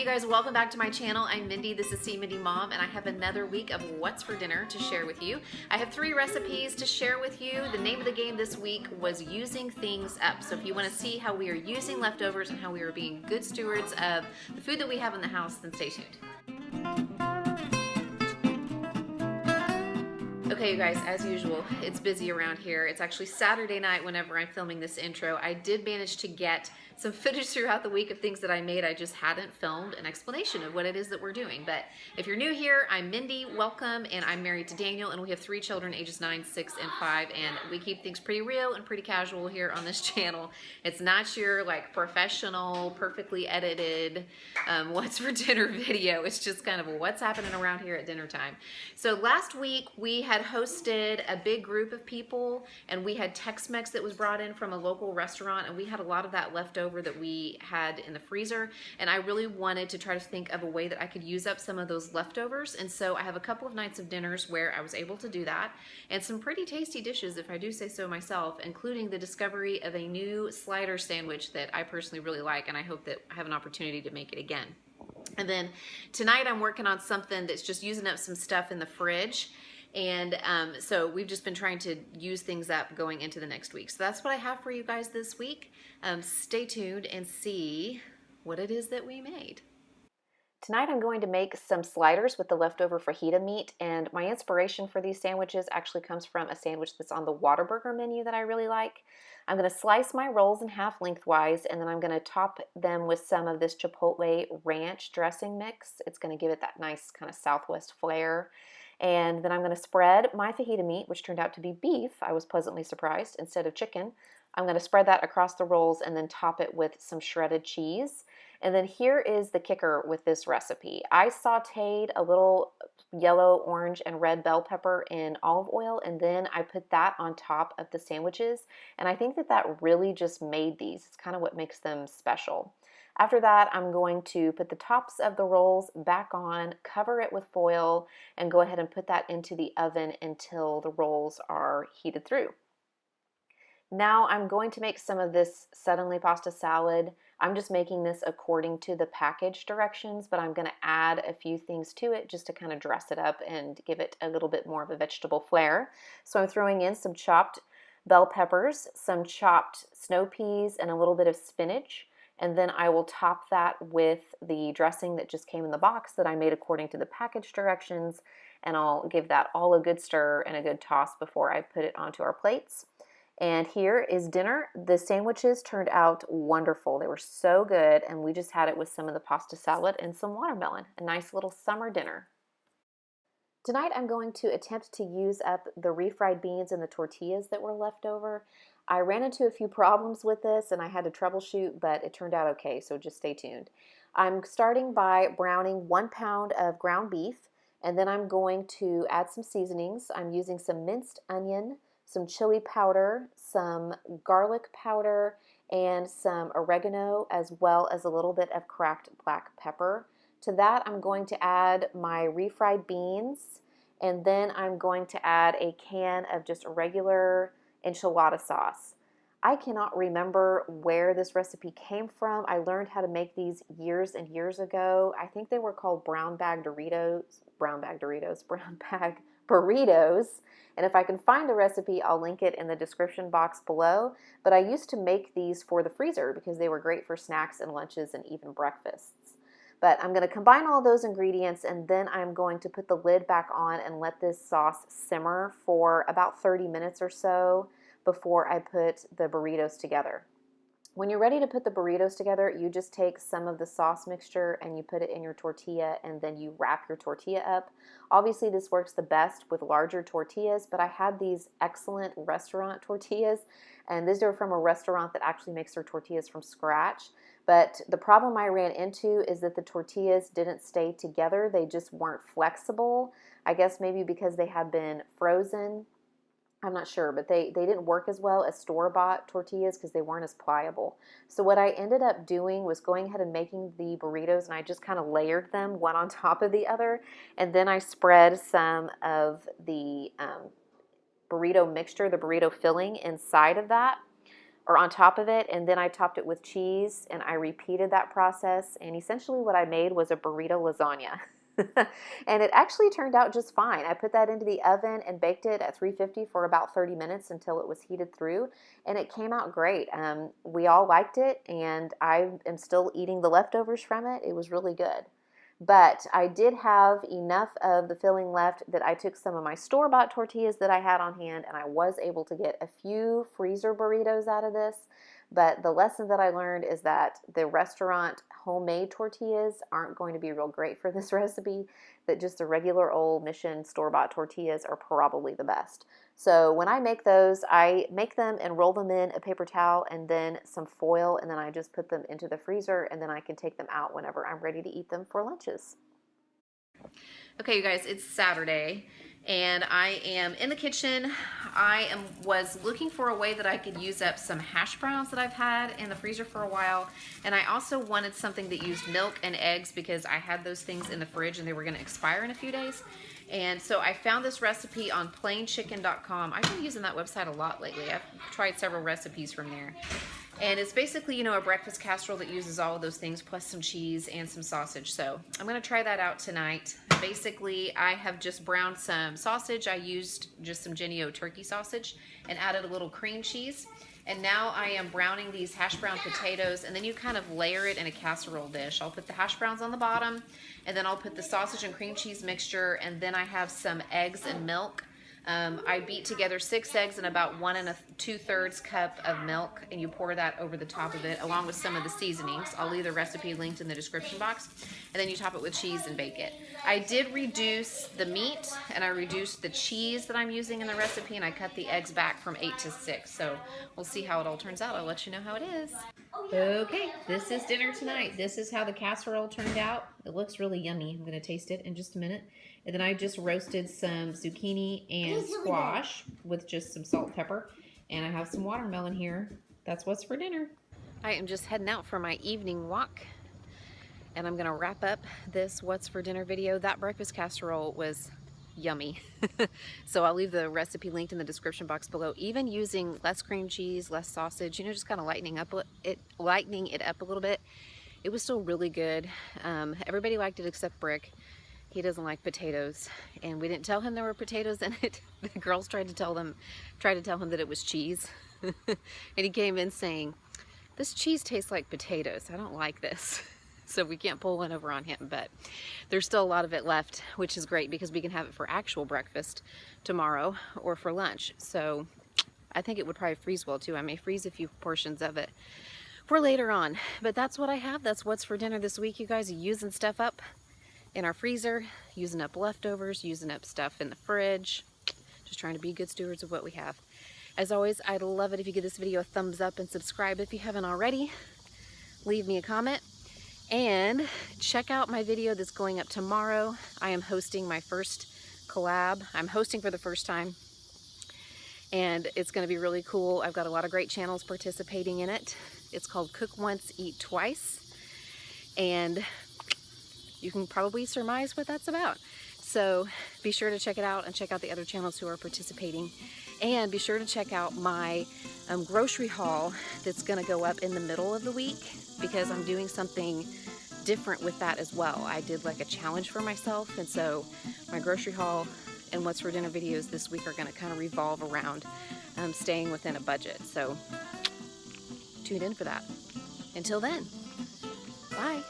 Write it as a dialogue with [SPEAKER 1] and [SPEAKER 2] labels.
[SPEAKER 1] guys, welcome back to my channel. I'm Mindy, this is See Mindy Mom, and I have another week of what's for dinner to share with you. I have 3 recipes to share with you. The name of the game this week was using things up. So if you want to see how we are using leftovers and how we are being good stewards of the food that we have in the house, then stay tuned. Okay, you guys, as usual, it's busy around here. It's actually Saturday night whenever I'm filming this intro. I did manage to get some footage throughout the week of things that I made. I just hadn't filmed an explanation of what it is that we're doing. But if you're new here, I'm Mindy, welcome, and I'm married to Daniel, and we have 3 children, ages 9, 6, and 5, and we keep things pretty real and pretty casual here on this channel. It's not your like professional, perfectly edited, what's for dinner video. It's just kind of what's happening around here at dinner time. So last week we had hosted a big group of people, and we had Tex-Mex that was brought in from a local restaurant, and we had a lot of that left over that we had in the freezer, and I really wanted to try to think of a way that I could use up some of those leftovers. And so I have a couple of nights of dinners where I was able to do that, and some pretty tasty dishes, if I do say so myself, including the discovery of a new slider sandwich that I personally really like, and I hope that I have an opportunity to make it again. And then tonight I'm working on something that's just using up some stuff in the fridge. And so we've just been trying to use things up going into the next week. So that's what I have for you guys this week. Stay tuned and see what it is that we made. Tonight I'm going to make some sliders with the leftover fajita meat, and my inspiration for these sandwiches actually comes from a sandwich that's on the Whataburger menu that I really like. I'm going to slice my rolls in half lengthwise, and then I'm going to top them with some of this Chipotle ranch dressing mix. It's going to give it that nice kind of Southwest flair. And then I'm going to spread my fajita meat, which turned out to be beef. I was pleasantly surprised, instead of chicken. I'm going to spread that across the rolls and then top it with some shredded cheese. And then here is the kicker with this recipe. I sauteed a little yellow, orange, and red bell pepper in olive oil, and then I put that on top of the sandwiches. And I think that that really just made these. It's kind of what makes them special. After that, I'm going to put the tops of the rolls back on, cover it with foil, and go ahead and put that into the oven until the rolls are heated through. Now I'm going to make some of this suddenly pasta salad. I'm just making this according to the package directions, but I'm going to add a few things to it just to kind of dress it up and give it a little bit more of a vegetable flair. So I'm throwing in some chopped bell peppers, some chopped snow peas, and a little bit of spinach. And then I will top that with the dressing that just came in the box that I made according to the package directions, and I'll give that all a good stir and a good toss before I put it onto our plates. And here is dinner. The sandwiches turned out wonderful. They were so good, and we just had it with some of the pasta salad and some watermelon. A nice little summer dinner. Tonight I'm going to attempt to use up the refried beans and the tortillas that were left over. I ran into a few problems with this and I had to troubleshoot, but it turned out okay, so just stay tuned. I'm starting by browning 1 pound of ground beef, and then I'm going to add some seasonings. I'm using some minced onion, some chili powder, some garlic powder, and some oregano, as well as a little bit of cracked black pepper. To that, I'm going to add my refried beans, and then I'm going to add a can of just regular enchilada sauce. I cannot remember where this recipe came from. I learned how to make these years and years ago. I think they were called brown bag burritos. And if I can find the recipe, I'll link it in the description box below. But I used to make these for the freezer because they were great for snacks and lunches and even breakfasts. But I'm going to combine all those ingredients, and then I'm going to put the lid back on and let this sauce simmer for about 30 minutes or so before I put the burritos together. When you're ready to put the burritos together, you just take some of the sauce mixture and you put it in your tortilla, and then you wrap your tortilla up. Obviously, this works the best with larger tortillas, but I had these excellent restaurant tortillas, and these are from a restaurant that actually makes their tortillas from scratch. But the problem I ran into is that the tortillas didn't stay together. They just weren't flexible. I guess maybe because they had been frozen. I'm not sure, but they didn't work as well as store-bought tortillas because they weren't as pliable. So what I ended up doing was going ahead and making the burritos, and I just kind of layered them one on top of the other, and then I spread some of the burrito mixture, the burrito filling inside of that. or on top of it, and then I topped it with cheese, and I repeated that process, and essentially what I made was a burrito lasagna. And it actually turned out just fine. I put that into the oven and baked it at 350 for about 30 minutes until it was heated through, and it came out great. We all liked it, and I am still eating the leftovers from it. It was really good. But I did have enough of the filling left that I took some of my store-bought tortillas that I had on hand, and I was able to get a few freezer burritos out of this. But the lesson that I learned is that the restaurant homemade tortillas aren't going to be real great for this recipe, that just the regular old Mission store-bought tortillas are probably the best. So when I make those, I make them and roll them in a paper towel and then some foil, and then I just put them into the freezer, and then I can take them out whenever I'm ready to eat them for lunches. Okay, you guys, it's Saturday, and I am in the kitchen. Was looking for a way that I could use up some hash browns that I've had in the freezer for a while, and I also wanted something that used milk and eggs because I had those things in the fridge and they were going to expire in a few days. And so I found this recipe on plainchicken.com. I've been using that website a lot lately. I've tried several recipes from there. And it's basically, you know, a breakfast casserole that uses all of those things plus some cheese and some sausage. So I'm going to try that out tonight. Basically, I have just browned some sausage. I used just some Jennie-O turkey sausage and added a little cream cheese. And now I am browning these hash brown potatoes, and then you kind of layer it in a casserole dish. I'll put the hash browns on the bottom, and then I'll put the sausage and cream cheese mixture, and then I have some eggs and milk. I beat together 6 eggs and about 1 2/3 cup of milk, and you pour that over the top of it along with some of the seasonings. I'll leave the recipe linked in the description box, and then you top it with cheese and bake it. I did reduce the meat, and I reduced the cheese that I'm using in the recipe, and I cut the eggs back from 8 to 6. So we'll see how it all turns out. I'll let you know how it is. Okay, this is dinner tonight. This is how the casserole turned out. It looks really yummy. I'm going to taste it in just a minute. And then I just roasted some zucchini and squash with just some salt and pepper. And I have some watermelon here. That's what's for dinner. I am just heading out for my evening walk. And I'm going to wrap up this what's for dinner video. That breakfast casserole was yummy. So I'll leave the recipe linked in the description box below. Even using less cream cheese, less sausage, you know, just kind of lightening it up a little bit, it was still really good. Everybody liked it except Brick. He doesn't like potatoes, and we didn't tell him there were potatoes in it. The girls tried to tell him that it was cheese. And he came in saying, "This cheese tastes like potatoes. I don't like this." So we can't pull one over on him, but there's still a lot of it left, which is great because we can have it for actual breakfast tomorrow or for lunch. So I think it would probably freeze well too. I may freeze a few portions of it for later on, but that's what I have. That's what's for dinner this week. You guys are using stuff up in our freezer, using up leftovers, using up stuff in the fridge, just trying to be good stewards of what we have. As always, I'd love it if you give this video a thumbs up and subscribe if you haven't already. Leave me a comment. And check out my video that's going up tomorrow. I am hosting my first collab. I'm hosting for the first time, and it's going to be really cool. I've got a lot of great channels participating in it. It's called Cook Once, Eat Twice, and you can probably surmise what that's about. So be sure to check it out and check out the other channels who are participating. And be sure to check out my grocery haul that's going to go up in the middle of the week, because I'm doing something different with that as well. I did like a challenge for myself, and so my grocery haul and what's for dinner videos this week are going to kind of revolve around staying within a budget. So tune in for that. Until then, bye.